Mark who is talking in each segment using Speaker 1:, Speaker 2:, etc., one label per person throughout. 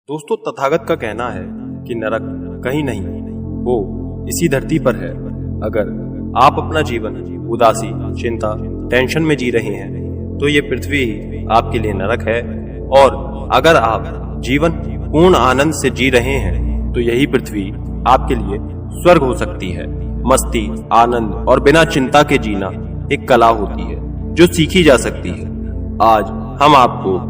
Speaker 1: दोस्तों, तथागत का कहना है कि नरक कहीं नहीं, वो इसी धरती पर है। अगर आप अपना जीवन उदासी, चिंता, टेंशन में जी रहे हैं तो ये पृथ्वी ही आपके लिए नरक है, और अगर आप जीवन पूर्ण आनंद से जी रहे हैं तो यही पृथ्वी आपके लिए स्वर्ग हो सकती है। मस्ती, आनंद और बिना चिंता के जीना एक कला होती है जो सीखी जा सकती है। आज हम आपको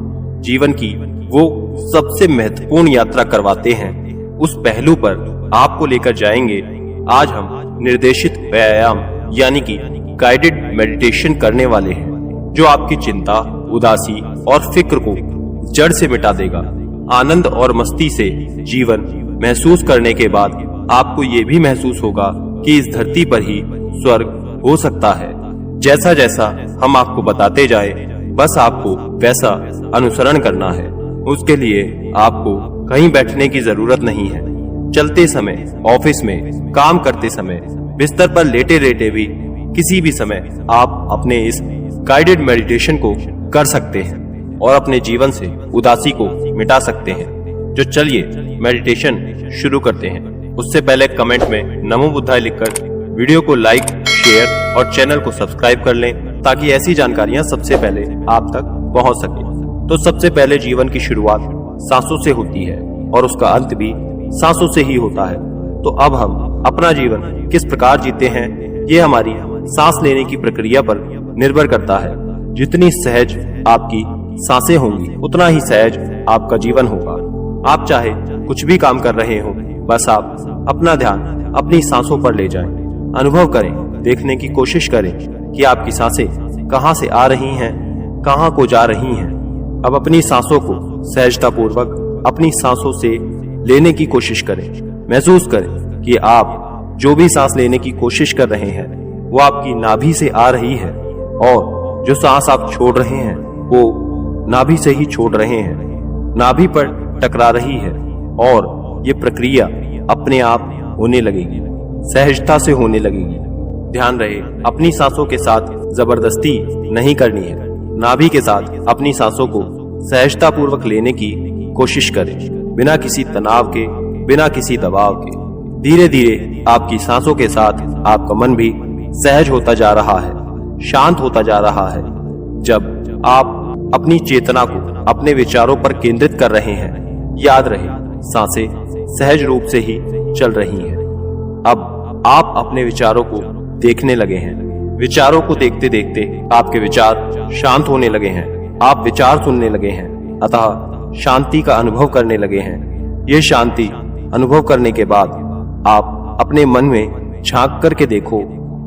Speaker 1: जीवन की वो सबसे महत्वपूर्ण यात्रा करवाते हैं, उस पहलू पर आपको लेकर जाएंगे। आज हम निर्देशित व्यायाम यानी कि गाइडेड मेडिटेशन करने वाले हैं, जो आपकी चिंता, उदासी और फिक्र को जड़ से मिटा देगा। आनंद और मस्ती से जीवन महसूस करने के बाद आपको ये भी महसूस होगा कि इस धरती पर ही स्वर्ग हो सकता है। जैसा जैसा हम आपको बताते जाए, बस आपको वैसा अनुसरण करना है। उसके लिए आपको कहीं बैठने की जरूरत नहीं है। चलते समय, ऑफिस में काम करते समय, बिस्तर पर लेटे लेटे भी किसी भी समय आप अपने इस गाइडेड मेडिटेशन को कर सकते हैं और अपने जीवन से उदासी को मिटा सकते हैं। जो चलिए मेडिटेशन शुरू करते हैं। उससे पहले कमेंट में नमो बुद्धाय लिखकर वीडियो को लाइक, शेयर और चैनल को सब्सक्राइब कर लें, ताकि ऐसी जानकारियां सबसे पहले आप तक पहुंच सके। तो सबसे पहले जीवन की शुरुआत सांसों से होती है और उसका अंत भी सांसों से ही होता है। तो अब हम अपना जीवन किस प्रकार जीते हैं, ये हमारी सांस लेने की प्रक्रिया पर निर्भर करता है। जितनी सहज आपकी सांसें होंगी, उतना ही सहज आपका जीवन होगा। आप चाहे कुछ भी काम कर रहे हो, बस आप अपना ध्यान अपनी सांसों पर ले जाएं। अनुभव करें, देखने की कोशिश करें कि आपकी सांसें कहाँ से आ रही हैं, कहाँ को जा रही हैं। अब अपनी सांसों को सहजता पूर्वक अपनी सांसों से लेने की कोशिश करें। महसूस करें कि आप जो भी सांस लेने की कोशिश कर रहे हैं वो आपकी नाभि से आ रही है, और जो सांस आप छोड़ रहे हैं वो नाभि से ही छोड़ रहे हैं। नाभि पर टकरा रही है और ये प्रक्रिया अपने आप होने लगेगी, सहजता से होने लगेगी। ध्यान रहे, अपनी सांसों के साथ जबरदस्ती नहीं करनी है। नाभि के साथ अपनी सांसों को सहजता पूर्वक लेने की कोशिश करें, बिना किसी तनाव के, बिना किसी दबाव के। धीरे धीरे आपकी सांसों के साथ आपका मन भी सहज होता जा रहा है, शांत होता जा रहा है। जब आप अपनी चेतना को अपने विचारों पर केंद्रित कर रहे हैं, याद रहे सांसें सहज रूप से ही चल रही हैं। अब आप अपने विचारों को देखने लगे हैं। विचारों को देखते देखते आपके विचार शांत होने लगे हैं। आप विचार सुनने लगे हैं, अतः शांति का अनुभव करने लगे हैं। ये शांति अनुभव करने के बाद आप अपने मन में झांक करके देखो,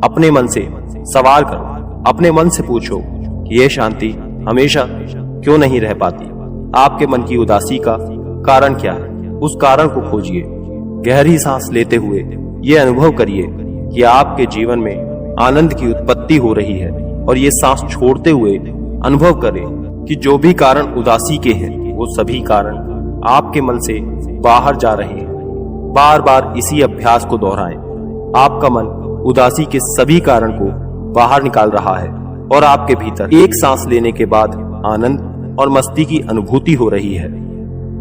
Speaker 1: अपने मन से सवाल करो, अपने मन से पूछो कि ये शांति हमेशा क्यों नहीं रह पाती। आपके मन की उदासी का कारण क्या है, उस कारण को खोजिए। गहरी सांस लेते हुए ये अनुभव करिए कि आपके जीवन में आनंद की उत्पत्ति हो रही है, और ये सांस छोड़ते हुए अनुभव करें कि जो भी कारण उदासी के हैं, वो सभी कारण आपके मन से बाहर जा रहे हैं। बार बार इसी अभ्यास को दोहराएं। आपका मन उदासी के सभी कारण को बाहर निकाल रहा है, और आपके भीतर एक सांस लेने के बाद आनंद और मस्ती की अनुभूति हो रही है।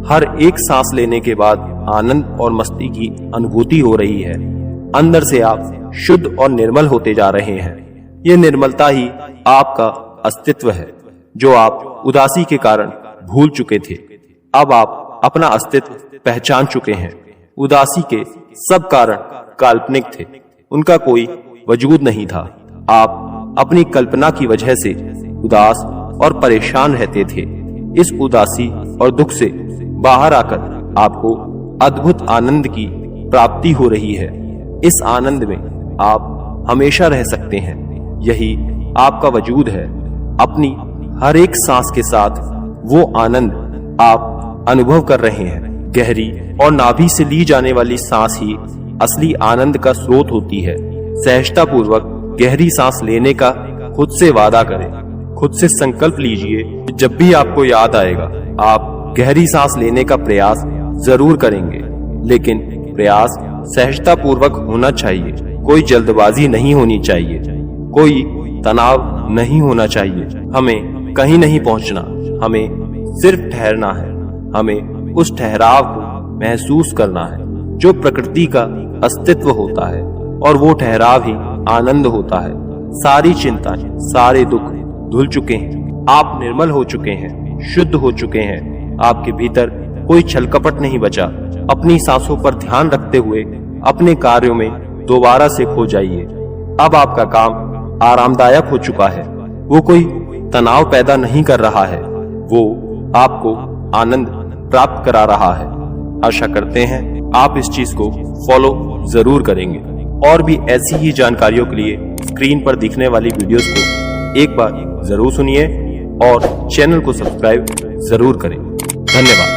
Speaker 1: हर एक सांस लेने के बाद आनंद और मस्ती की अनुभूति हो रही है। अंदर से आप शुद्ध और निर्मल होते जा रहे हैं। ये निर्मलता ही आपका अस्तित्व है, जो आप उदासी के कारण भूल चुके थे। अब आप अपना अस्तित्व पहचान चुके हैं। उदासी के सब कारण काल्पनिक थे, उनका कोई वजूद नहीं था। आप अपनी कल्पना की वजह से उदास और परेशान रहते थे। इस उदासी और दुख से बाहर आकर आपको अद्भुत आनंद की प्राप्ति हो रही है। इस आनंद में आप हमेशा रह सकते हैं। यही आपका वजूद है। अपनी हर एक सांस के साथ वो आनंद आप अनुभव कर रहे हैं। गहरी और नाभि से ली जाने वाली सांस ही असली आनंद का स्रोत होती है। सहजता पूर्वक गहरी सांस लेने का खुद से वादा करें। खुद से संकल्प लीजिए, जब भी आपको याद आएगा आप गहरी सांस लेने का प्रयास जरूर करेंगे, लेकिन प्रयास सहजता पूर्वक होना चाहिए। कोई जल्दबाजी नहीं होनी चाहिए, कोई तनाव नहीं होना चाहिए। हमें कहीं नहीं पहुंचना, हमें सिर्फ ठहरना है। हमें उस ठहराव को महसूस करना है जो प्रकृति का अस्तित्व होता है, और वो ठहराव ही आनंद होता है। सारी चिंताएं, सारे दुख धुल चुके हैं, आप निर्मल हो चुके हैं, शुद्ध हो चुके हैं। आपके भीतर कोई छल कपट नहीं बचा। अपनी सांसों पर ध्यान रखते हुए अपने कार्यों में दोबारा से खो जाइए। अब आपका काम आरामदायक हो चुका है। वो कोई तनाव पैदा नहीं कर रहा है, वो आपको आनंद प्राप्त करा रहा है। आशा करते हैं आप इस चीज को फॉलो जरूर करेंगे। और भी ऐसी ही जानकारियों के लिए स्क्रीन पर दिखने वाली वीडियोस को एक बार जरूर सुनिए और चैनल को सब्सक्राइब जरूर करें। धन्यवाद।